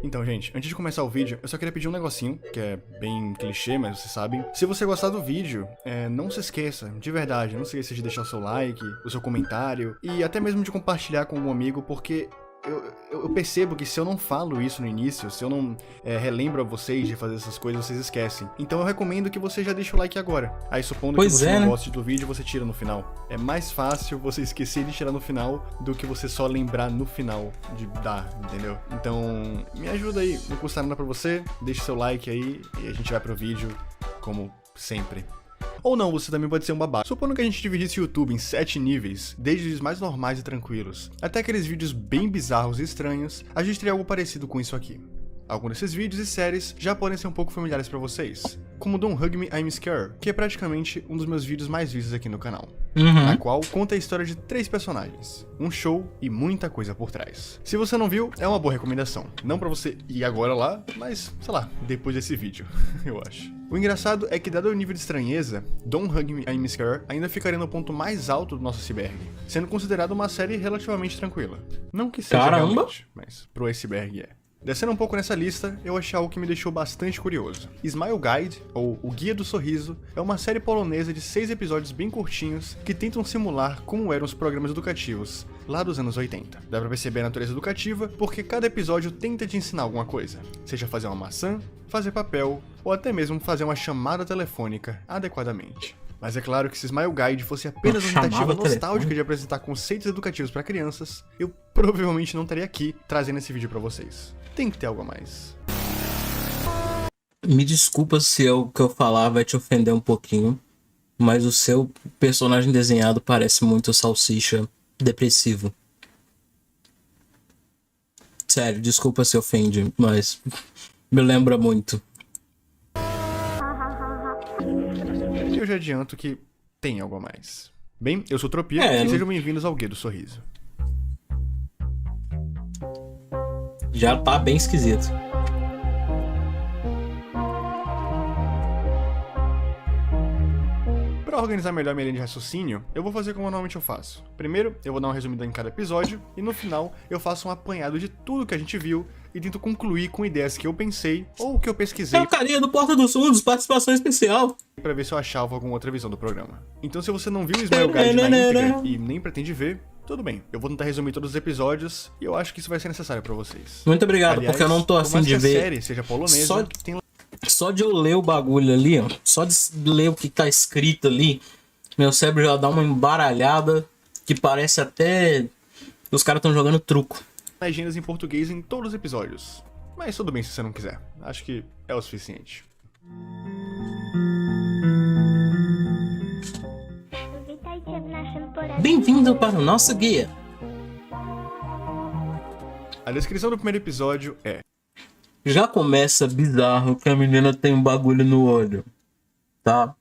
Então, gente, antes de começar o vídeo, eu só queria pedir um negocinho, que é bem clichê, mas vocês sabem. Se você gostar do vídeo, não se esqueça, de verdade, não se esqueça de deixar o seu like, o seu comentário, e até mesmo de compartilhar com um amigo, porque eu percebo que se eu não falo isso no início, se eu não relembro a vocês de fazer essas coisas, vocês esquecem. Então eu recomendo que você já deixe o like agora. Aí supondo que você não goste do vídeo, você tira no final. É mais fácil você esquecer de tirar no final do que você só lembrar no final de dar, entendeu? Então me ajuda aí, não custa nada pra você, deixe seu like aí e a gente vai pro vídeo como sempre. Ou não, você também pode ser um babaca. Supondo que a gente dividisse o YouTube em 7 níveis, desde os mais normais e tranquilos, até aqueles vídeos bem bizarros e estranhos, a gente teria algo parecido com isso aqui. Alguns desses vídeos e séries já podem ser um pouco familiares pra vocês, como Don't Hug Me, I'm Scared, que é praticamente um dos meus vídeos mais vistos aqui no canal, na qual conta a história de 3 personagens, um show e muita coisa por trás. Se você não viu, é uma boa recomendação, não pra você ir agora lá, mas, sei lá, depois desse vídeo, eu acho. O engraçado é que, dado o nível de estranheza, Don't Hug Me, I'm Scared ainda ficaria no ponto mais alto do nosso iceberg, sendo considerado uma série relativamente tranquila. Não que seja realmente, mas pro iceberg é. Descendo um pouco nessa lista, eu achei algo que me deixou bastante curioso. Smile Guide, ou O Guia do Sorriso, é uma série polonesa de 6 episódios bem curtinhos que tentam simular como eram os programas educativos lá dos anos 80. Dá pra perceber a natureza educativa porque cada episódio tenta te ensinar alguma coisa, seja fazer uma maçã, fazer papel, ou até mesmo fazer uma chamada telefônica adequadamente. Mas é claro que se Smile Guide fosse apenas uma tentativa nostálgica de apresentar conceitos educativos para crianças, eu provavelmente não estaria aqui trazendo esse vídeo para vocês. Tem que ter algo a mais. Me desculpa se o que eu falar vai te ofender um pouquinho, mas o seu personagem desenhado parece muito salsicha depressivo. Sério, desculpa se ofende, mas me lembra muito. Eu já adianto que tem algo a mais. Bem, eu sou Tropia e sejam bem-vindos ao Guia do Sorriso. Já tá bem esquisito. Para organizar melhor minha linha de raciocínio, eu vou fazer como normalmente eu faço. Primeiro, eu vou dar um resumido em cada episódio, e no final, eu faço um apanhado de tudo que a gente viu e tento concluir com ideias que eu pensei ou que eu pesquisei. É o carinha do Porta dos Fundos, participação especial. Pra ver se eu achava alguma outra visão do programa. Então se você não viu o Smile Guide na íntegra e nem pretende ver, tudo bem. Eu vou tentar resumir todos os episódios e eu acho que isso vai ser necessário pra vocês. Muito obrigado, aliás, porque eu não tô afim de ver. A série seja polonesa, Só de eu ler o bagulho ali, ó, só de ler o que tá escrito ali, meu cérebro já dá uma embaralhada que parece até que os caras estão jogando truco. Legendas em português em todos os episódios. Mas tudo bem se você não quiser. Acho que é o suficiente. Bem-vindo para o nosso guia. A descrição do primeiro episódio é: já começa bizarro que a menina tem um bagulho no olho, tá?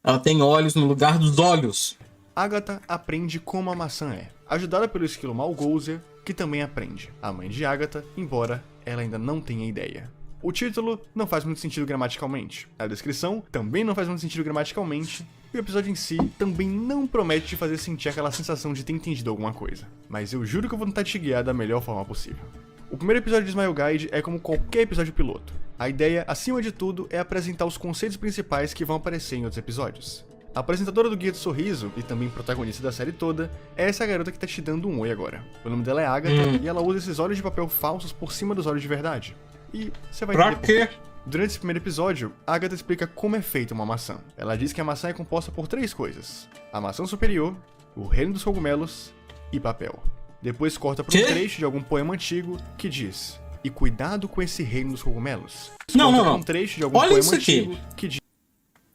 Ela tem olhos no lugar dos olhos. Agatha aprende como a maçã é, ajudada pelo esquilo Malgouzer, que também aprende, a mãe de Agatha, embora ela ainda não tenha ideia. O título não faz muito sentido gramaticalmente, a descrição também não faz muito sentido gramaticalmente, e o episódio em si também não promete te fazer sentir aquela sensação de ter entendido alguma coisa. Mas eu juro que eu vou tentar te guiar da melhor forma possível. O primeiro episódio de Smile Guide é como qualquer episódio piloto. A ideia, acima de tudo, é apresentar os conceitos principais que vão aparecer em outros episódios. A apresentadora do Guia do Sorriso, e também protagonista da série toda, é essa garota que tá te dando um oi agora. O nome dela é Agatha, e ela usa esses olhos de papel falsos por cima dos olhos de verdade. E você vai entender por quê. Durante esse primeiro episódio, Agatha explica como é feita uma maçã. Ela diz que a maçã é composta por 3 coisas: a maçã superior, o reino dos cogumelos e papel. Depois corta para um trecho de algum poema antigo que diz: e cuidado com esse reino dos cogumelos. Não. Um trecho de algum poema antigo que diz: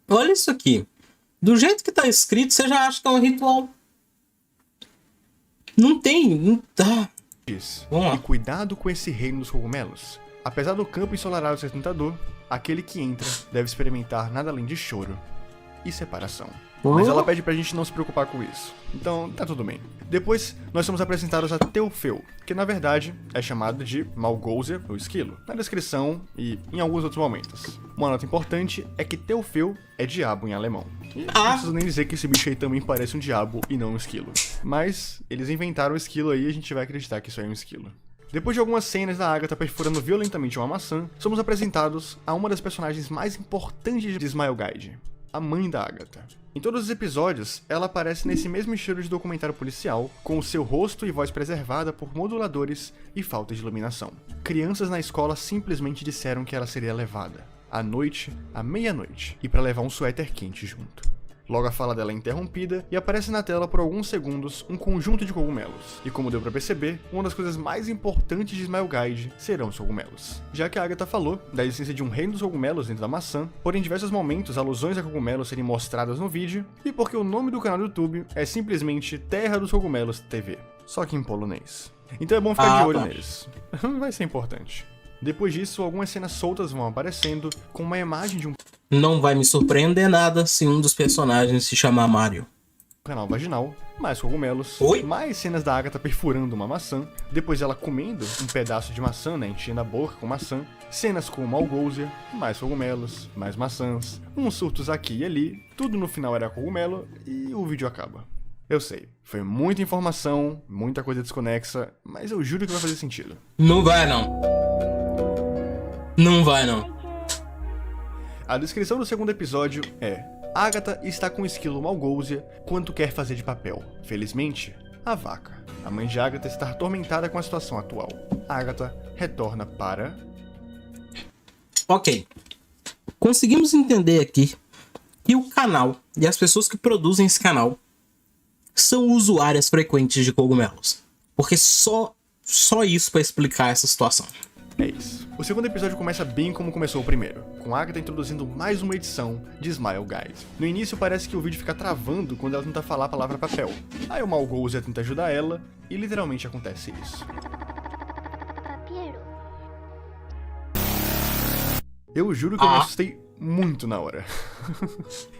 olha isso aqui. Do jeito que tá escrito, você já acha que é um ritual. Não tem. Não tá. Diz: e cuidado com esse reino dos cogumelos. Apesar do campo ensolarado ser tentador, aquele que entra deve experimentar nada além de choro e separação. Mas ela pede pra gente não se preocupar com isso. Então, tá tudo bem. Depois, nós somos apresentados a Teufeu, que na verdade é chamado de Malgouzer, o esquilo, na descrição e em alguns outros momentos. Uma nota importante é que Teufeu é diabo em alemão. E não preciso nem dizer que esse bicho aí também parece um diabo e não um esquilo. Mas eles inventaram o esquilo aí e a gente vai acreditar que isso aí é um esquilo. Depois de algumas cenas da Agatha perfurando violentamente uma maçã, somos apresentados a uma das personagens mais importantes de Smile Guide, a mãe da Agatha. Em todos os episódios, ela aparece nesse mesmo estilo de documentário policial, com o seu rosto e voz preservada por moduladores e falta de iluminação. Crianças na escola simplesmente disseram que ela seria levada, à noite, à meia-noite, e para levar um suéter quente junto. Logo a fala dela é interrompida e aparece na tela por alguns segundos um conjunto de cogumelos. E como deu pra perceber, uma das coisas mais importantes de Smile Guide serão os cogumelos. Já que a Agatha falou da existência de um reino dos cogumelos dentro da maçã, porém em diversos momentos alusões a cogumelos serem mostradas no vídeo, e porque o nome do canal do YouTube é simplesmente Terra dos Cogumelos TV, só que em polonês. Então é bom ficar de olho neles. Vai ser importante. Depois disso, algumas cenas soltas vão aparecendo com uma imagem de um Não vai me surpreender nada se um dos personagens se chamar Mario. canal vaginal, mais cogumelos, Oi? mais cenas da Agatha perfurando uma maçã, depois ela comendo um pedaço de maçã, né, enchendo a boca com maçã, cenas com Malgousia, mais cogumelos, mais maçãs, uns surtos aqui e ali, tudo no final era cogumelo e o vídeo acaba. Eu sei, foi muita informação, muita coisa desconexa, mas eu juro que vai fazer sentido. Não vai não. Não vai não. A descrição do segundo episódio é: Agatha está com o esquilo Malgousia quanto quer fazer de papel. Felizmente, a vaca. A mãe de Agatha está atormentada com a situação atual. Agatha retorna para... Ok. Conseguimos entender aqui que o canal e as pessoas que produzem esse canal são usuárias frequentes de cogumelos. Porque só isso para explicar essa situação. É isso. O segundo episódio começa bem como começou o primeiro, com Agatha introduzindo mais uma edição de Smile Guide. No início parece que o vídeo fica travando quando ela tenta falar a palavra papel. Aí o Malgousia tenta ajudar ela, e literalmente acontece isso. Eu juro que eu me assustei muito na hora.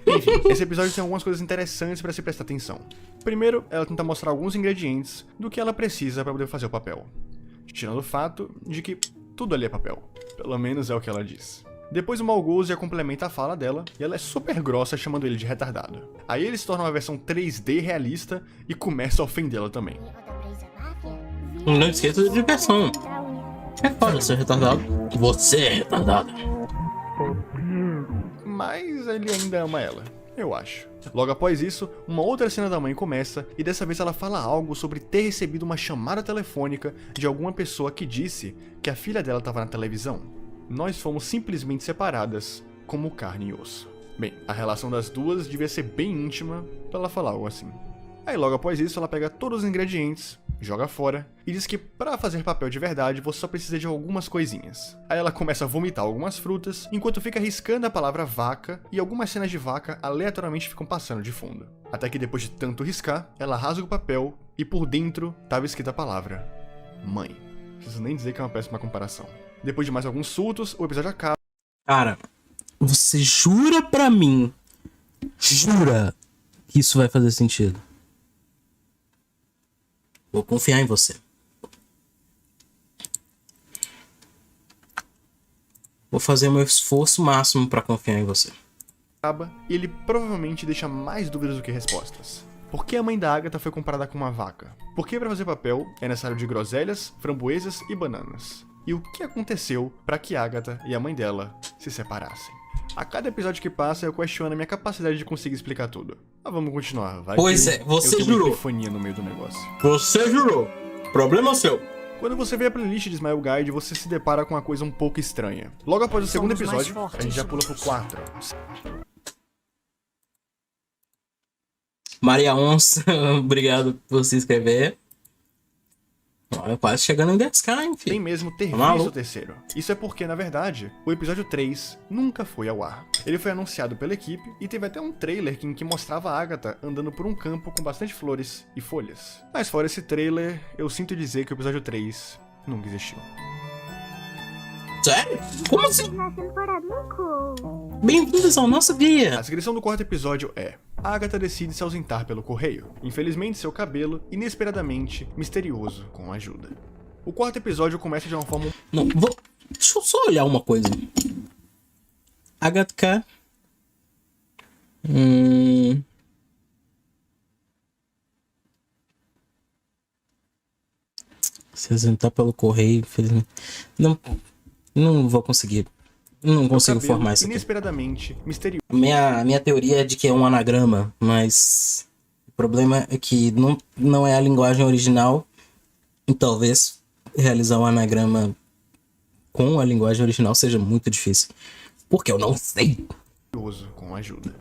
Enfim, esse episódio tem algumas coisas interessantes pra se prestar atenção. Primeiro, ela tenta mostrar alguns ingredientes do que ela precisa pra poder fazer o papel. Tirando o fato de que tudo ali é papel. Pelo menos é o que ela diz. Depois o Malgousia complementa a fala dela, e ela é super grossa chamando ele de retardado. Aí ele se torna uma versão 3D realista e começa a ofendê-la também. Não esqueça de diversão. É foda ser retardado. Você é retardado. Mas ele ainda ama ela, eu acho. Logo após isso, uma outra cena da mãe começa, e dessa vez ela fala algo sobre ter recebido uma chamada telefônica de alguma pessoa que disse que a filha dela estava na televisão. Nós fomos simplesmente separadas, como carne e osso. Bem, a relação das duas devia ser bem íntima pra ela falar algo assim. Aí logo após isso ela pega todos os ingredientes, joga fora, e diz que pra fazer papel de verdade você só precisa de algumas coisinhas. Aí ela começa a vomitar algumas frutas, enquanto fica riscando a palavra vaca, e algumas cenas de vaca aleatoriamente ficam passando de fundo. Até que depois de tanto riscar, ela rasga o papel, e por dentro tava escrita a palavra mãe. Não preciso nem dizer que é uma péssima comparação. Depois de mais alguns surtos, o episódio acaba. Cara, você jura pra mim, jura que isso vai fazer sentido? Vou confiar em você. Vou fazer o meu esforço máximo pra confiar em você. E ele provavelmente deixa mais dúvidas do que respostas. Por que a mãe da Agatha foi comparada com uma vaca? Por que para fazer papel é necessário de groselhas, framboesas e bananas? E o que aconteceu para que Agatha e a mãe dela se separassem? A cada episódio que passa eu questiono a minha capacidade de conseguir explicar tudo. Mas vamos continuar, vai. Pois que é, você eu tenho jurou. uma epifania no meio do negócio. Você jurou. Problema seu. Quando você vê a playlist de Smile Guide, você se depara com uma coisa um pouco estranha. Logo após o segundo episódio, a gente já pula pro 4. Maria Onça, obrigado por se inscrever. Olha, quase chegando em 10k, hein, Tem filho. mesmo ter Maluco. visto o terceiro. Isso é porque, na verdade, o episódio 3 nunca foi ao ar. Ele foi anunciado pela equipe e teve até um trailer em que mostrava a Agatha andando por um campo com bastante flores e folhas. Mas fora esse trailer, eu sinto dizer que o episódio 3 nunca existiu. Sério? Como assim? Bem-vindos ao nosso A guia. descrição do quarto episódio é: Agatha decide se ausentar pelo correio. Infelizmente, seu cabelo, inesperadamente, misterioso, com ajuda. O quarto episódio começa de uma forma... Não, vou... Deixa eu só olhar uma coisa. Agatha. Se apresentar pelo correio, infelizmente. Não, não vou conseguir. Não consigo cabelo formar isso aqui. inesperadamente misterioso. Minha teoria é de que é um anagrama, mas o problema é que não é a linguagem original. E talvez realizar um anagrama com a linguagem original seja muito difícil. Porque eu não sei. Com ajuda.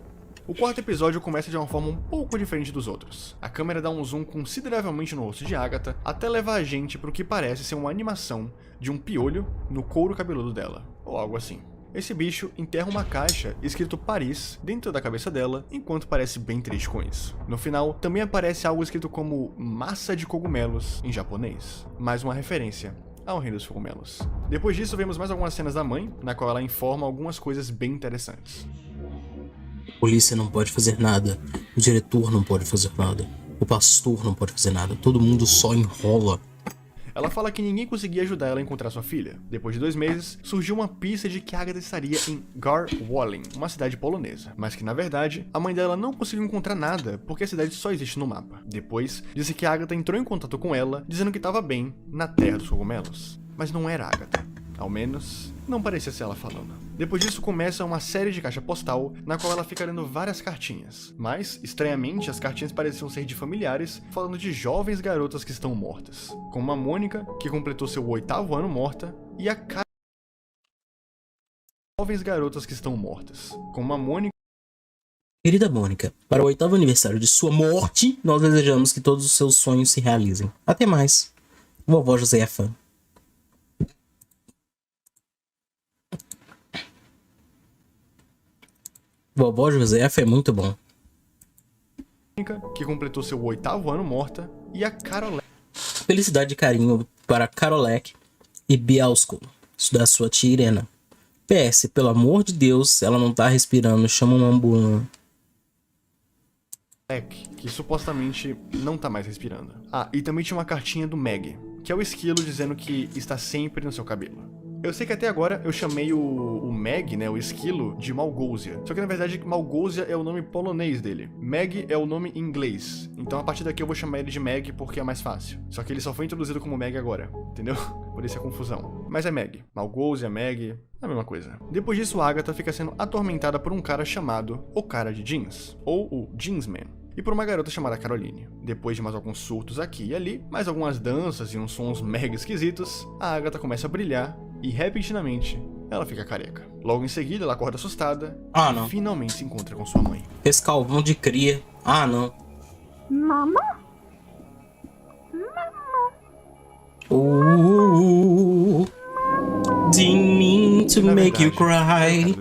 O quarto episódio começa de uma forma um pouco diferente dos outros. A câmera dá um zoom consideravelmente no rosto de Agatha, até levar a gente para o que parece ser uma animação de um piolho no couro cabeludo dela, ou algo assim. Esse bicho enterra uma caixa escrito Paris dentro da cabeça dela, enquanto parece bem triste com isso. No final, também aparece algo escrito como massa de cogumelos em japonês, mais uma referência ao Rei dos Cogumelos. Depois disso, vemos mais algumas cenas da mãe, na qual ela informa algumas coisas bem interessantes. A polícia não pode fazer nada. O diretor não pode fazer nada. O pastor não pode fazer nada. Todo mundo só enrola. Ela fala que ninguém conseguia ajudar ela a encontrar sua filha. Depois de 2 meses, surgiu uma pista de que Agatha estaria em Garwolin, uma cidade polonesa. Mas que, na verdade, a mãe dela não conseguiu encontrar nada, porque a cidade só existe no mapa. Depois, disse que Agatha entrou em contato com ela, dizendo que estava bem na Terra dos Cogumelos. Mas não era Agatha. Ao menos, não parecia ser ela falando. Depois disso começa uma série de caixa postal, na qual ela fica lendo várias cartinhas. Mas, estranhamente, as cartinhas pareciam ser de familiares, falando de jovens garotas que estão mortas. Como a Mônica, que completou seu 8º ano morta, e a jovens garotas que estão mortas. Como a Mônica. Querida Mônica, para o 8º aniversário de sua morte, nós desejamos que todos os seus sonhos se realizem. Até mais. Vovó Josefa. Vovó Josefa é muito bom. Que completou seu 8º ano morta, e a Carolek. Felicidade e carinho para Karolek e Bielsko, da sua tia Irena. PS, pelo amor de Deus, ela não tá respirando, chama uma ambulância. Que supostamente não tá mais respirando. Ah, e também tinha uma cartinha do Meg, que é o esquilo dizendo que está sempre no seu cabelo. Eu sei que até agora eu chamei o Meg, né, o esquilo, de Malgozia. Só que na verdade Malgozia é o nome polonês dele. Meg é o nome em inglês. Então a partir daqui eu vou chamar ele de Meg porque é mais fácil. Só que ele só foi introduzido como Meg agora, entendeu? Por isso a confusão. Mas é Meg. Malgozia, Meg, é a mesma coisa. Depois disso, Agatha fica sendo atormentada por um cara chamado O Cara de Jeans, ou o Jeansman, e por uma garota chamada Caroline. Depois de mais alguns surtos aqui e ali, mais algumas danças e uns sons mega esquisitos, a Agatha começa a brilhar e, repentinamente, ela fica careca. Logo em seguida, ela acorda assustada e finalmente se encontra com sua mãe. Esse calvão de cria. Ah, não. Mama? Didn't mean to make you cry.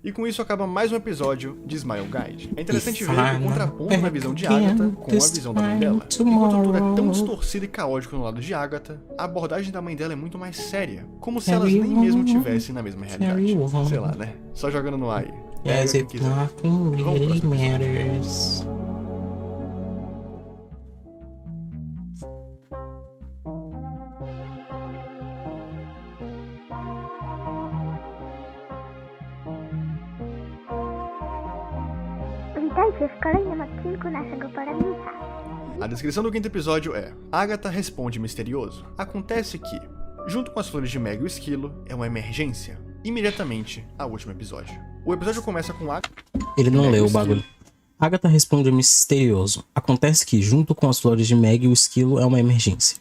E com isso acaba mais um episódio de Smile Guide. É interessante ver o contraponto na visão de Agatha com a visão da mãe dela. Enquanto tudo é tão distorcido e caótico no lado de Agatha, a abordagem da mãe dela é muito mais séria. Como se elas nem mesmo tivessem na mesma realidade. Sei lá, né? Só jogando no ar. As if nothing really matters. Witajcie w kolejnym odcinku naszego poradnika. A descrição do quinto episódio é: Agatha responde misterioso. Acontece que, junto com as flores de Meg e o esquilo, é uma emergência. Imediatamente ao último episódio. O episódio começa com Agatha. Ele não leu o bagulho. Agatha responde misterioso. Acontece que, junto com as flores de Meg e o esquilo, é uma emergência.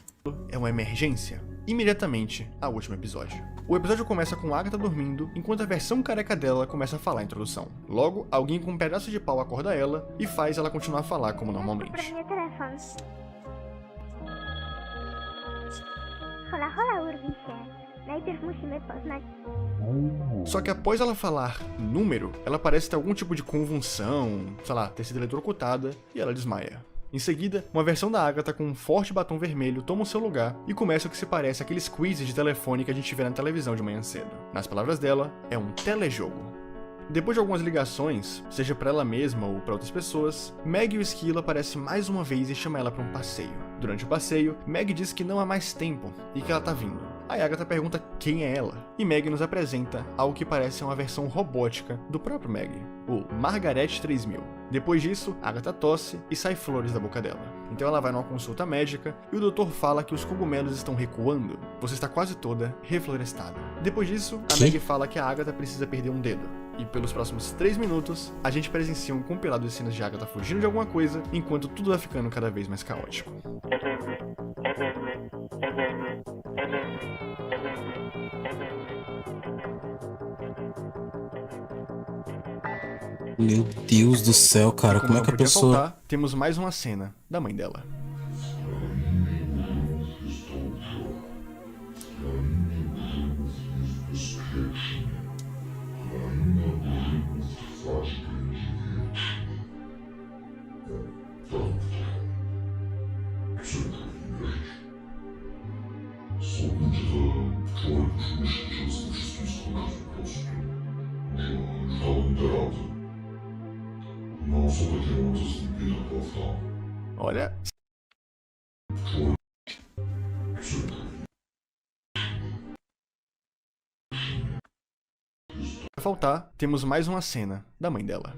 É uma emergência. Imediatamente ao último episódio. O episódio começa com Agatha dormindo, enquanto a versão careca dela começa a falar a introdução. Logo, alguém com um pedaço de pau acorda ela e faz ela continuar a falar como normalmente. Poproszę telefon. Hola, hola, Urwisie. Najpierw musimy poznać... Só que após ela falar número, ela parece ter algum tipo de convulsão, sei lá, ter sido eletrocutada, e ela desmaia. Em seguida, uma versão da Agatha com um forte batom vermelho toma o seu lugar e começa o que se parece àqueles quizzes de telefone que a gente vê na televisão de manhã cedo. Nas palavras dela, é um telejogo. Depois de algumas ligações, seja pra ela mesma ou pra outras pessoas, Meg e o esquilo aparecem mais uma vez e chama ela pra um passeio. Durante o passeio, Meg diz que não há mais tempo e que ela tá vindo. Aí Agatha pergunta quem é ela, e Meg nos apresenta algo que parece uma versão robótica do próprio Meg. o Margaret 3000. Depois disso, Agatha tosse e sai flores da boca dela. Então ela vai numa consulta médica e o doutor fala que os cogumelos estão recuando. Você está quase toda reflorestada. Depois disso, a Meg fala que a Agatha precisa perder um dedo. E pelos próximos 3 minutos, a gente presencia um compilado de cenas de Agatha fugindo de alguma coisa, enquanto tudo vai ficando cada vez mais caótico. Meu Deus do céu, cara, como é que a pessoa... Faltar, temos mais uma cena da mãe dela. Olha. Vai faltar, temos mais uma cena da mãe dela.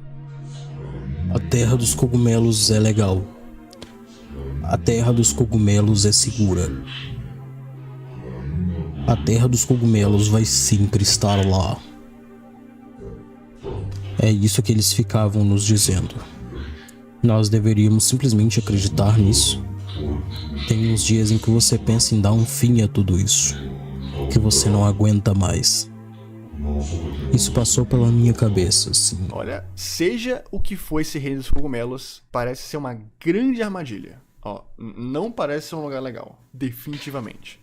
A terra dos cogumelos é legal. A terra dos cogumelos é segura. A terra dos cogumelos vai sempre estar lá. É isso que eles ficavam nos dizendo. Nós deveríamos simplesmente acreditar nisso. Tem uns dias em que você pensa em dar um fim a tudo isso, que você não aguenta mais. Isso passou pela minha cabeça, sim. Olha, seja o que for esse reino dos cogumelos, parece ser uma grande armadilha. Ó, não parece ser um lugar legal, definitivamente.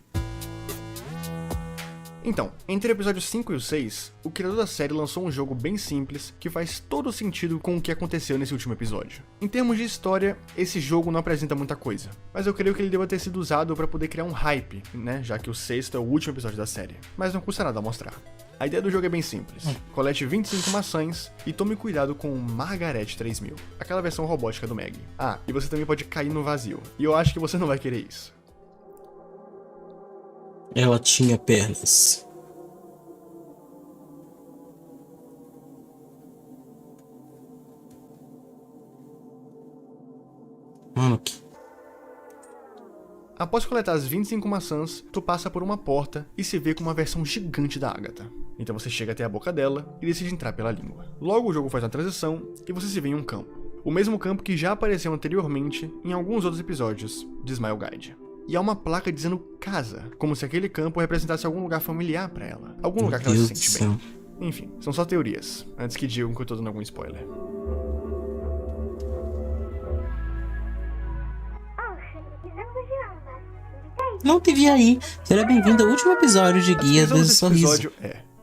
Então, entre o episódio 5 e o 6, o criador da série lançou um jogo bem simples que faz todo sentido com o que aconteceu nesse último episódio. Em termos de história, esse jogo não apresenta muita coisa, mas eu creio que ele deva ter sido usado para poder criar um hype, né, já que o 6º é o último episódio da série, mas não custa nada mostrar. A ideia do jogo é bem simples. Colete 25 maçãs e tome cuidado com o Margaret 3000, aquela versão robótica do Meg. Ah, e você também pode cair no vazio, e eu acho que você não vai querer isso. Ela tinha pernas. Mano, que... Após coletar as 25 maçãs, tu passa por uma porta e se vê com uma versão gigante da Agatha. Então você chega até a boca dela e decide entrar pela língua. Logo o jogo faz uma transição e você se vê em um campo. O mesmo campo que já apareceu anteriormente em alguns outros episódios de Smile Guide. E há uma placa dizendo casa, como se aquele campo representasse algum lugar familiar pra ela. Algum lugar que ela se sente bem. Enfim, são só teorias, antes que digam que eu tô dando algum spoiler. Não te vi aí. Seja bem-vindo ao último episódio de Guia do Sorriso.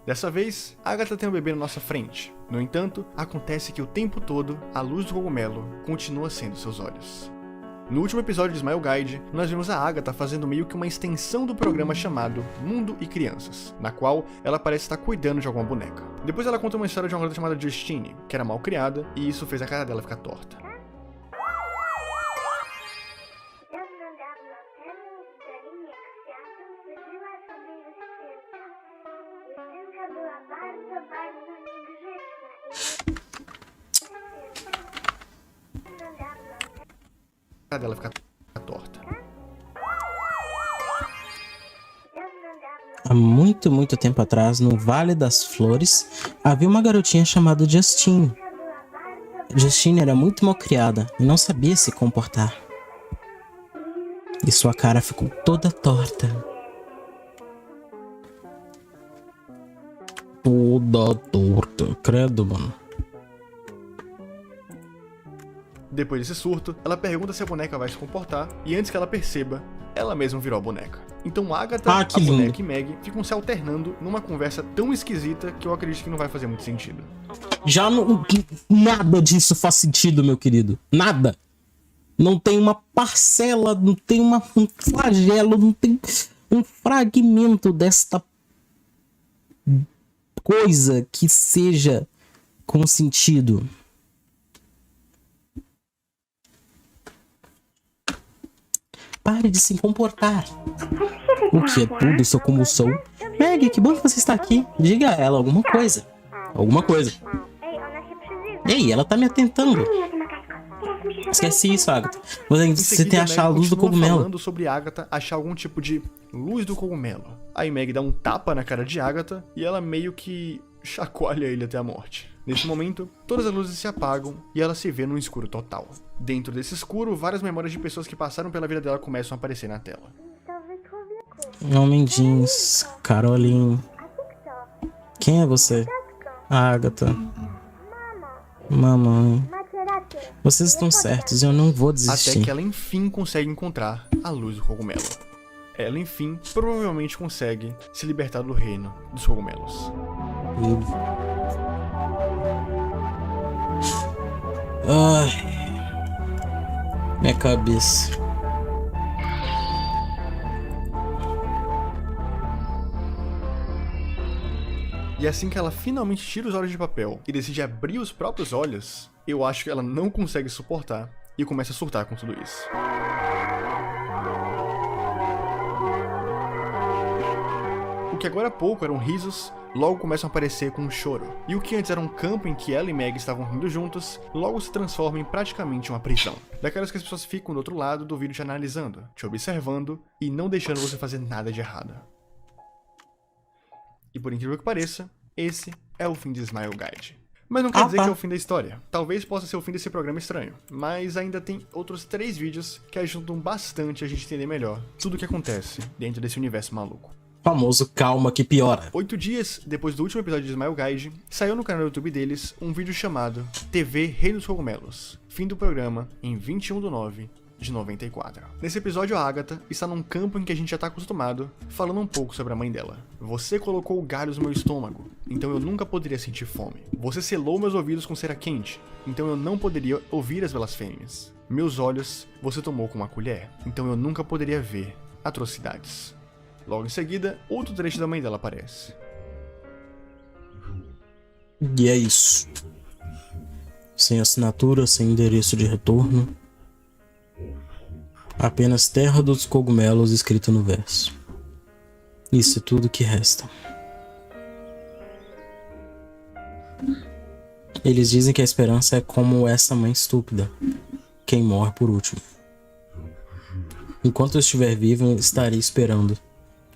Dessa vez, Agatha tem um bebê na nossa frente. No entanto, acontece que o tempo todo, a luz do cogumelo continua sendo seus olhos. No último episódio de Smile Guide, nós vimos a Agatha fazendo meio que uma extensão do programa chamado Mundo e Crianças, na qual ela parece estar cuidando de alguma boneca. Depois ela conta uma história de uma garota chamada Justine, que era mal criada, e isso fez a cara dela ficar torta. Dela ficar torta. Há muito tempo atrás, no Vale das Flores, havia uma garotinha chamada Justine. Justine era muito malcriada e não sabia se comportar. E sua cara ficou toda torta. Toda torta, credo, mano. Depois desse surto, ela pergunta se a boneca vai se comportar, e antes que ela perceba, ela mesma virou a boneca. Então Agatha, a boneca e Meg ficam se alternando numa conversa tão esquisita que eu acredito que não vai fazer muito sentido. Já não... Nada disso faz sentido, meu querido. Nada. Não tem uma parcela, não tem um flagelo, não tem um fragmento desta coisa que seja com sentido. Pare de se comportar. O que é tudo, sou como sou. Meg, que bom que você está aqui. Diga a ela alguma coisa. Alguma coisa. Ei, ela tá me atentando. Esqueci isso, Agatha. Você tem que achar a luz do cogumelo. Falando sobre Agatha achar algum tipo de luz do cogumelo. Aí Meg dá um tapa na cara de Agatha e ela meio que chacoalha ele até a morte. Nesse momento, todas as luzes se apagam e ela se vê num escuro total. Dentro desse escuro, várias memórias de pessoas que passaram pela vida dela começam a aparecer na tela. Homem Jeans, Caroline. Quem é você? Agatha. Mamãe. Vocês estão certos, eu não vou desistir. Até que ela enfim consegue encontrar a luz do cogumelo. Ela enfim, provavelmente consegue se libertar do reino dos cogumelos. Ai. Minha cabeça. E assim que ela finalmente tira os olhos de papel e decide abrir os próprios olhos, eu acho que ela não consegue suportar e começa a surtar com tudo isso. O que agora há pouco eram risos, logo começam a aparecer com um choro. E o que antes era um campo em que ela e Meg estavam rindo juntos, logo se transforma em praticamente uma prisão. Daquelas que as pessoas ficam do outro lado do vídeo te analisando, te observando e não deixando você fazer nada de errado. E por incrível que pareça, esse é o fim de Smile Guide. Mas não quer dizer que é o fim da história. Talvez possa ser o fim desse programa estranho. Mas ainda tem outros 3 vídeos que ajudam bastante a gente entender melhor tudo o que acontece dentro desse universo maluco. Famoso calma que piora. 8 dias depois do último episódio de Smile Guide, saiu no canal do YouTube deles um vídeo chamado TV Reino dos Cogumelos. Fim do programa em 21/9/94. Nesse episódio, a Agatha está num campo em que a gente já está acostumado, falando um pouco sobre a mãe dela. Você colocou galhos no meu estômago, então eu nunca poderia sentir fome. Você selou meus ouvidos com cera quente, então eu não poderia ouvir as blasfêmias. Meus olhos você tomou com uma colher, então eu nunca poderia ver atrocidades. Logo em seguida, outro trecho da mãe dela aparece. E é isso. Sem assinatura, sem endereço de retorno. Apenas Terra dos Cogumelos escrito no verso. Isso é tudo que resta. Eles dizem que a esperança é como essa mãe estúpida. Quem morre por último. Enquanto eu estiver vivo, eu estarei esperando.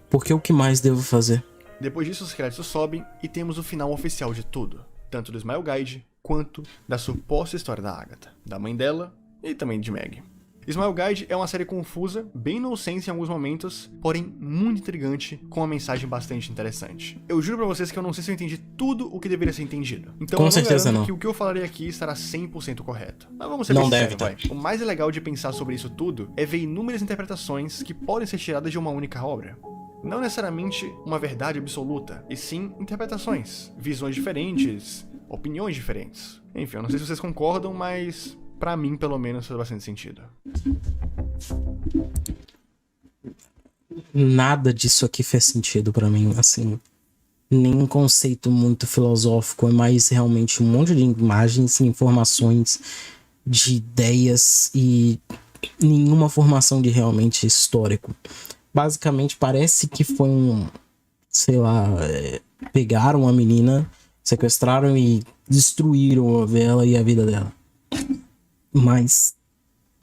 Porque o que mais devo fazer? Depois disso, os créditos sobem e temos o final oficial de tudo. Tanto do Smile Guide, quanto da suposta história da Agatha, da mãe dela e também de Meg. Smile Guide é uma série confusa, bem nonsense em alguns momentos, porém muito intrigante, com uma mensagem bastante interessante. Eu juro pra vocês que eu não sei se eu entendi tudo o que deveria ser entendido. Então com eu certeza garanto não. que o que eu falarei aqui estará 100% correto. Mas vamos ser Não bem deve sinceros, vai. O mais legal de pensar sobre isso tudo é ver inúmeras interpretações que podem ser tiradas de uma única obra. Não necessariamente uma verdade absoluta, e sim interpretações, visões diferentes, opiniões diferentes. Enfim, eu não sei se vocês concordam, mas pra mim, pelo menos, faz bastante sentido. Nada disso aqui fez sentido pra mim, assim. Nenhum conceito muito filosófico, é mais realmente um monte de imagens e informações, de ideias e nenhuma formação de realmente histórico. Basicamente parece que foi sei lá, pegaram uma menina, sequestraram e destruíram ela e a vida dela. Mas,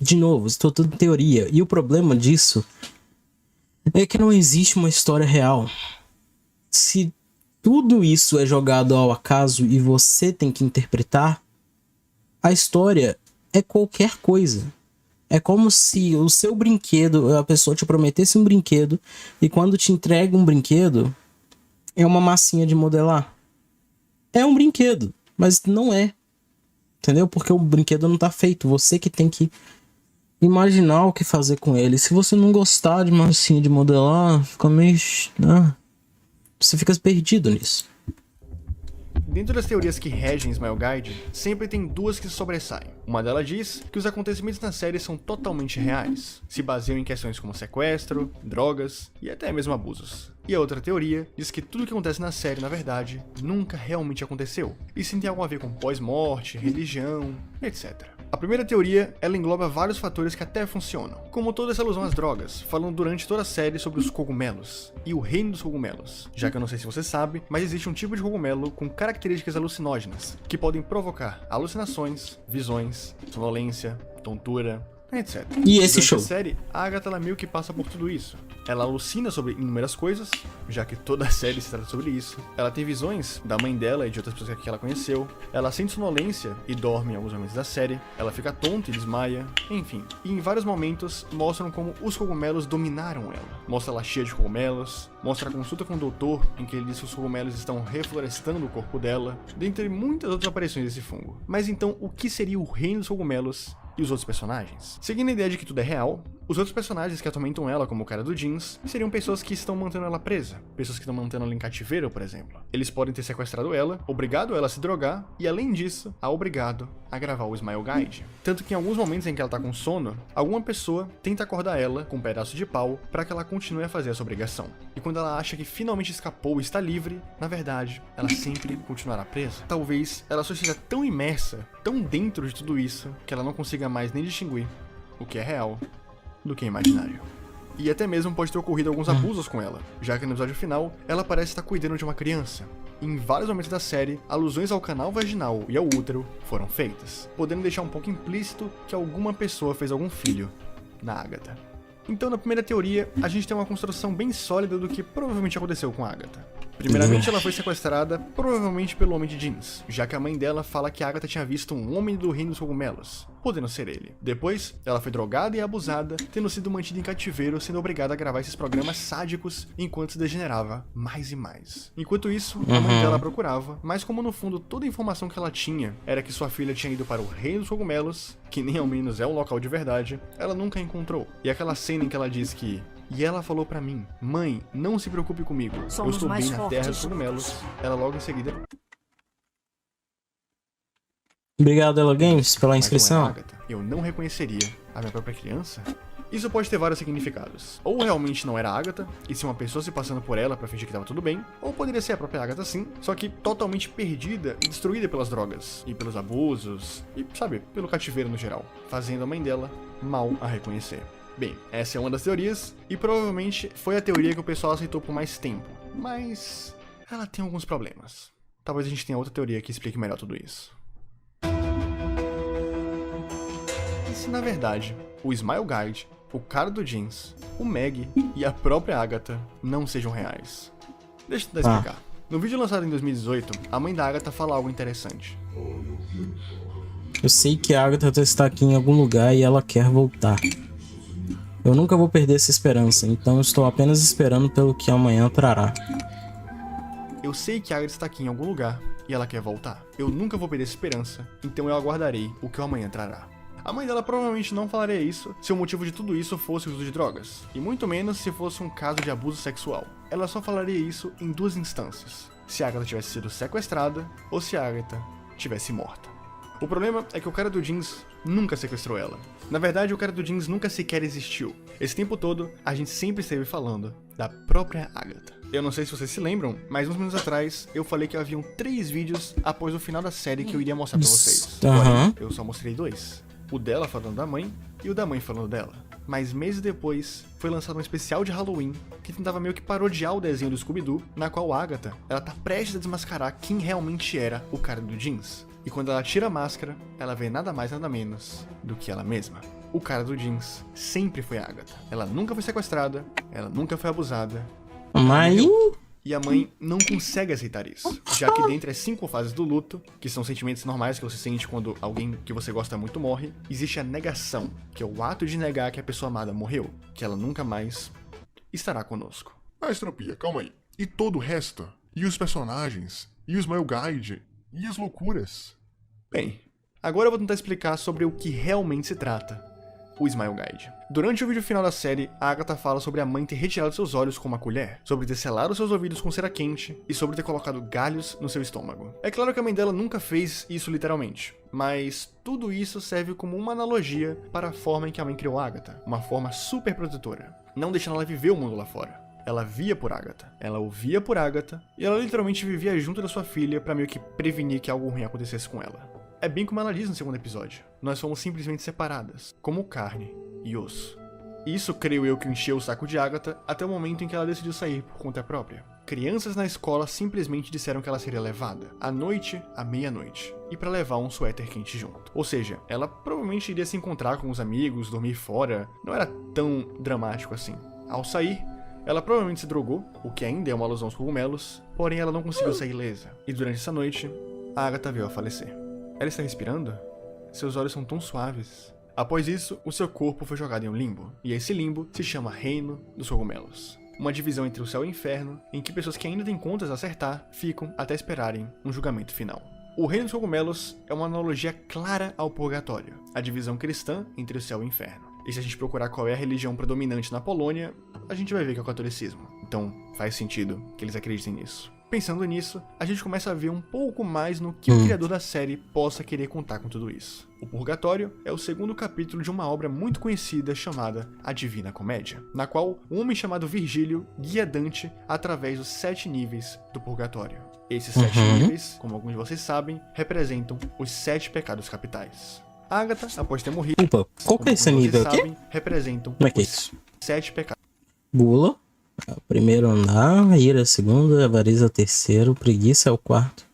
de novo, isso é tudo teoria. E o problema disso é que não existe uma história real. Se tudo isso é jogado ao acaso e você tem que interpretar, a história é qualquer coisa. É como se o seu brinquedo, a pessoa te prometesse um brinquedo e quando te entrega um brinquedo, é uma massinha de modelar. É um brinquedo, mas não é. Entendeu? Porque o brinquedo não tá feito. Você que tem que imaginar o que fazer com ele. Se você não gostar de massinha de modelar, fica meio... você fica perdido nisso. Dentro das teorias que regem Smile Guide, sempre tem 2 que se sobressaem. Uma delas diz que os acontecimentos na série são totalmente reais, se baseiam em questões como sequestro, drogas e até mesmo abusos. E a outra teoria diz que tudo que acontece na série, na verdade, nunca realmente aconteceu, e sim tem algo a ver com pós-morte, religião, etc. A primeira teoria, ela engloba vários fatores que até funcionam, como toda essa alusão às drogas, falando durante toda a série sobre os cogumelos e o reino dos cogumelos. Já que eu não sei se você sabe, mas existe um tipo de cogumelo com características alucinógenas, que podem provocar alucinações, visões, sonolência, tontura, etc. E esse Durante show? a série, a Agatha ela meio que passa por tudo isso. Ela alucina sobre inúmeras coisas, já que toda a série se trata sobre isso. Ela tem visões da mãe dela e de outras pessoas que ela conheceu. Ela sente sonolência e dorme em alguns momentos da série. Ela fica tonta e desmaia, enfim. E em vários momentos mostram como os cogumelos dominaram ela. Mostra ela cheia de cogumelos, mostra a consulta com o doutor, em que ele diz que os cogumelos estão reflorestando o corpo dela, dentre muitas outras aparições desse fungo. Mas então, o que seria o reino dos cogumelos e os outros personagens? Seguindo a ideia de que tudo é real, os outros personagens que atormentam ela, como o cara do jeans, seriam pessoas que estão mantendo ela presa, pessoas que estão mantendo ela em cativeiro, por exemplo. Eles podem ter sequestrado ela, obrigado ela a se drogar, e além disso, a obrigado a gravar o Smile Guide. Tanto que em alguns momentos em que ela tá com sono, alguma pessoa tenta acordar ela com um pedaço de pau para que ela continue a fazer essa obrigação. E quando ela acha que finalmente escapou e está livre, na verdade, ela sempre continuará presa. Talvez ela só esteja tão imersa, tão dentro de tudo isso, que ela não consiga mais nem distinguir o que é real do que é imaginário. E até mesmo pode ter ocorrido alguns abusos com ela, já que no episódio final, ela parece estar cuidando de uma criança. E em vários momentos da série, alusões ao canal vaginal e ao útero foram feitas, podendo deixar um pouco implícito que alguma pessoa fez algum filho na Agatha. Então, na primeira teoria, a gente tem uma construção bem sólida do que provavelmente aconteceu com a Agatha. Primeiramente, ela foi sequestrada, provavelmente pelo Homem de Jeans, já que a mãe dela fala que a Agatha tinha visto um homem do reino dos cogumelos, podendo ser ele. Depois, ela foi drogada e abusada, tendo sido mantida em cativeiro, sendo obrigada a gravar esses programas sádicos enquanto se degenerava mais e mais. Enquanto isso, a mãe dela procurava, mas como no fundo toda a informação que ela tinha era que sua filha tinha ido para o reino dos cogumelos, que nem ao menos é o local de verdade, ela nunca a encontrou. E aquela cena em que ela diz que "E ela falou pra mim, mãe, não se preocupe comigo, eu estou bem na terra dos cogumelos", ela logo em seguida... Obrigado, Elo Games, pela Mas inscrição. não é Agatha, eu não reconheceria a minha própria criança? Isso pode ter vários significados. Ou realmente não era a Agatha, e se uma pessoa se passando por ela pra fingir que tava tudo bem, ou poderia ser a própria Agatha sim, só que totalmente perdida e destruída pelas drogas, e pelos abusos, e, sabe, pelo cativeiro no geral, fazendo a mãe dela mal a reconhecer. Bem, essa é uma das teorias, e provavelmente foi a teoria que o pessoal aceitou por mais tempo, mas ela tem alguns problemas. Talvez a gente tenha outra teoria que explique melhor tudo isso. E se na verdade, o Smile Guide, o cara do jeans, o Meg e a própria Agatha não sejam reais? Deixa eu tentar explicar. No vídeo lançado em 2018, a mãe da Agatha fala algo interessante. Eu sei que a Agatha está aqui em algum lugar e ela quer voltar. Eu nunca vou perder essa esperança, então eu estou apenas esperando pelo que amanhã trará. Eu sei que a Agatha está aqui em algum lugar e ela quer voltar. Eu nunca vou perder essa esperança, então eu aguardarei o que o amanhã trará. A mãe dela provavelmente não falaria isso se o motivo de tudo isso fosse o uso de drogas, e muito menos se fosse um caso de abuso sexual. Ela só falaria isso em duas instâncias: se a Agatha tivesse sido sequestrada ou se a Agatha tivesse morta. O problema é que o cara do jeans nunca sequestrou ela. Na verdade, o cara do jeans nunca sequer existiu. Esse tempo todo, a gente sempre esteve falando da própria Agatha. Eu não sei se vocês se lembram, mas uns minutos atrás eu falei que haviam 3 vídeos após o final da série que eu iria mostrar pra vocês. Porém, eu só mostrei 2. O dela falando da mãe e o da mãe falando dela. Mas meses depois, foi lançado um especial de Halloween que tentava meio que parodiar o desenho do Scooby-Doo, na qual a Agatha, ela tá prestes a desmascarar quem realmente era o cara do jeans. E quando ela tira a máscara, ela vê nada mais nada menos do que ela mesma. O cara do jeans sempre foi a Agatha. Ela nunca foi sequestrada, ela nunca foi abusada. Mas... E a mãe não consegue aceitar isso, já que dentre as 5 fases do luto, que são sentimentos normais que você sente quando alguém que você gosta muito morre, existe a negação, que é o ato de negar que a pessoa amada morreu, que ela nunca mais estará conosco. Mas, Tropia, calma aí. E todo o resto? E os personagens? E o Smile Guide? E as loucuras? Bem, agora eu vou tentar explicar sobre o que realmente se trata o Smile Guide. Durante o vídeo final da série, a Agatha fala sobre a mãe ter retirado seus olhos com uma colher, sobre ter selado seus ouvidos com cera quente e sobre ter colocado galhos no seu estômago. É claro que a mãe dela nunca fez isso literalmente, mas tudo isso serve como uma analogia para a forma em que a mãe criou a Agatha, uma forma super protetora, não deixando ela viver o mundo lá fora. Ela via por Agatha, ela ouvia por Agatha, e ela literalmente vivia junto da sua filha pra meio que prevenir que algo ruim acontecesse com ela. é bem como ela diz no segundo episódio. Nós fomos simplesmente separadas, como carne e osso. Isso creio eu que encheu o saco de Agatha até o momento em que ela decidiu sair por conta própria. Crianças na escola simplesmente disseram que ela seria levada, à noite, à meia-noite, e pra levar um suéter quente junto. Ou seja, ela provavelmente iria se encontrar com os amigos, dormir fora, não era tão dramático assim. Ao sair, ela provavelmente se drogou, o que ainda é uma alusão aos cogumelos, porém ela não conseguiu sair ilesa. E durante essa noite, a Agatha veio a falecer. Ela está respirando? Seus olhos são tão suaves. Após isso, o seu corpo foi jogado em um limbo, e esse limbo se chama Reino dos Cogumelos. Uma divisão entre o céu e o inferno, em que pessoas que ainda têm contas a acertar ficam até esperarem um julgamento final. O Reino dos Cogumelos é uma analogia clara ao purgatório, a divisão cristã entre o céu e o inferno. E se a gente procurar qual é a religião predominante na Polônia, a gente vai ver que é o catolicismo. Então faz sentido que eles acreditem nisso. Pensando nisso, a gente começa a ver um pouco mais no que o criador da série possa querer contar com tudo isso. O Purgatório é o segundo capítulo de uma obra muito conhecida chamada A Divina Comédia, na qual um homem chamado Virgílio guia Dante através dos 7 níveis do Purgatório. Esses 7 níveis, como alguns de vocês sabem, representam os 7 pecados capitais. Agatha, após ter morrido, Opa, qual que é esse nível aqui? sabem, representam Como é que é os isso? 7 pecados. Gula, é o primeiro andar, ira é o segundo, avareza é o terceiro, preguiça é o quarto.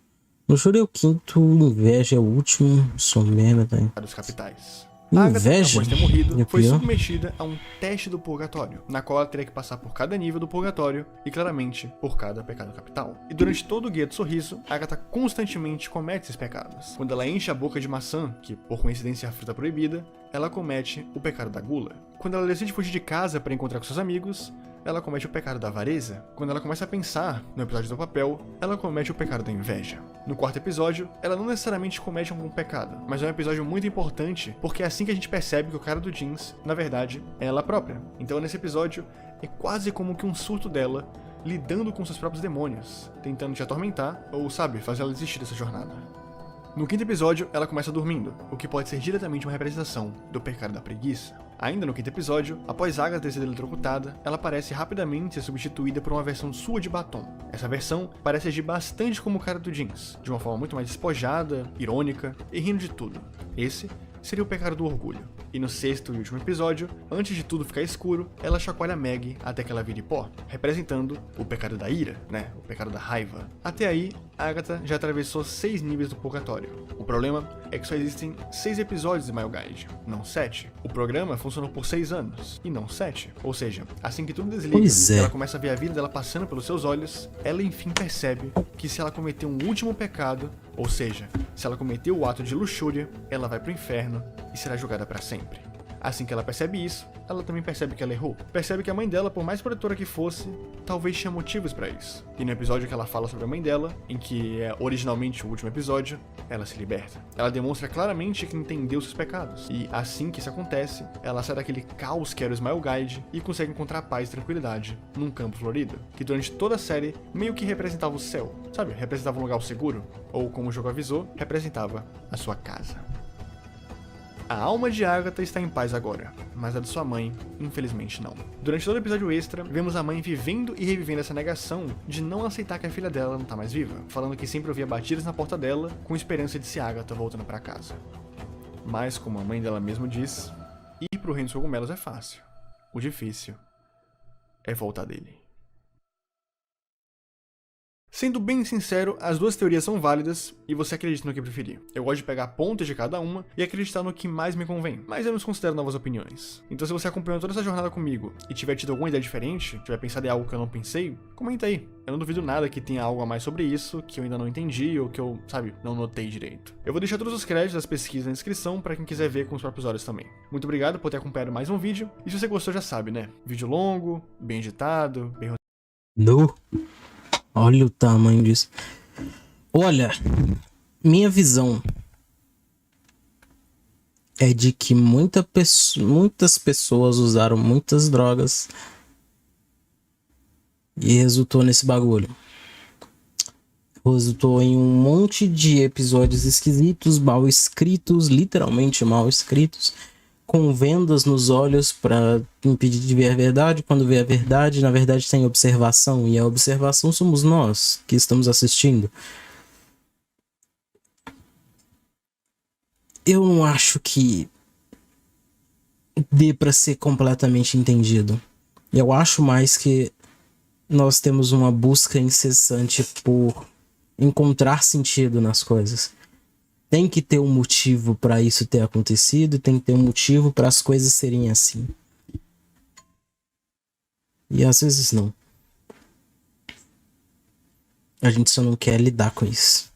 Luxúria é o quinto, inveja é o último, sombra também. Capitais. Inveja? Agatha, após ter morrido, É foi pior. submetida a um teste do purgatório, na qual ela teria que passar por cada nível do purgatório e, claramente, por cada pecado capital. E durante todo o Guia do Sorriso, Agatha constantemente comete esses pecados. Quando ela enche a boca de maçã, que por coincidência é a fruta proibida, ela comete o pecado da gula. Quando ela decide fugir de casa para encontrar com seus amigos, ela comete o pecado da avareza. Quando ela começa a pensar no episódio do papel, ela comete o pecado da inveja. No quarto episódio, ela não necessariamente comete algum pecado, mas é um episódio muito importante, porque é assim que a gente percebe que o cara do jeans, na verdade, é ela própria. Então nesse episódio, é quase como que um surto dela, lidando com seus próprios demônios, tentando te atormentar, ou sabe, fazer ela desistir dessa jornada. No quinto episódio, ela começa dormindo, o que pode ser diretamente uma representação do pecado da preguiça. Ainda no quinto episódio, após Agatha ter sido eletrocutada, ela parece rapidamente ser substituída por uma versão sua de batom. Essa versão parece agir bastante como o cara do jeans, de uma forma muito mais despojada, irônica e rindo de tudo. Esse seria o pecado do orgulho. E no sexto e último episódio, antes de tudo ficar escuro, ela chacoalha Maggie até que ela vire pó, representando o pecado da ira, né? O pecado da raiva. Até aí, Agatha já atravessou 6 níveis do purgatório. O problema é que só existem 6 episódios de Mile Guide, não 7. O programa funcionou por 6 anos, e não 7. Ou seja, assim que tudo desliga, ela começa a ver a vida dela passando pelos seus olhos, ela enfim percebe que se ela cometer um último pecado, ou seja, se ela cometer o ato de luxúria, ela vai pro inferno e será julgada para sempre. Assim que ela percebe isso, ela também percebe que ela errou. Percebe que a mãe dela, por mais protetora que fosse, talvez tinha motivos para isso. E no episódio que ela fala sobre a mãe dela, em que é originalmente o último episódio, ela se liberta. Ela demonstra claramente que entendeu seus pecados. E assim que isso acontece, ela sai daquele caos que era o Smile Guide e consegue encontrar paz e tranquilidade num campo florido, que durante toda a série meio que representava o céu, sabe? Representava um lugar seguro, ou como o jogo avisou, representava a sua casa. A alma de Agatha está em paz agora, mas a de sua mãe, infelizmente não. Durante todo o episódio extra, vemos a mãe vivendo e revivendo essa negação de não aceitar que a filha dela não tá mais viva, falando que sempre ouvia batidas na porta dela, com esperança de se Agatha voltando para casa. Mas, como a mãe dela mesmo diz, ir pro Reino dos Cogumelos é fácil. O difícil é voltar dele. Sendo bem sincero, as duas teorias são válidas e você acredita no que preferir. Eu gosto de pegar pontos de cada uma e acreditar no que mais me convém, mas eu não considero novas opiniões. Então se você acompanhou toda essa jornada comigo e tiver tido alguma ideia diferente, tiver pensado em algo que eu não pensei, comenta aí. Eu não duvido nada que tenha algo a mais sobre isso, que eu ainda não entendi ou que eu, sabe, não notei direito. Eu vou deixar todos os créditos das pesquisas na descrição para quem quiser ver com os próprios olhos também. Muito obrigado por ter acompanhado mais um vídeo, e se você gostou já sabe, né? Vídeo longo, bem editado, bem... No. Olha o tamanho disso. Olha, minha visão é de que muitas pessoas usaram muitas drogas e resultou nesse bagulho. Resultou em um monte de episódios esquisitos, mal escritos, literalmente mal escritos, com vendas nos olhos para impedir de ver a verdade. Quando vê a verdade, na verdade tem observação, e a observação somos nós que estamos assistindo. eu não acho que dê pra ser completamente entendido. Eu acho mais que nós temos uma busca incessante por encontrar sentido nas coisas. Tem que ter um motivo pra isso ter acontecido, tem que ter um motivo para as coisas serem assim. E às vezes não. A gente só não quer lidar com isso.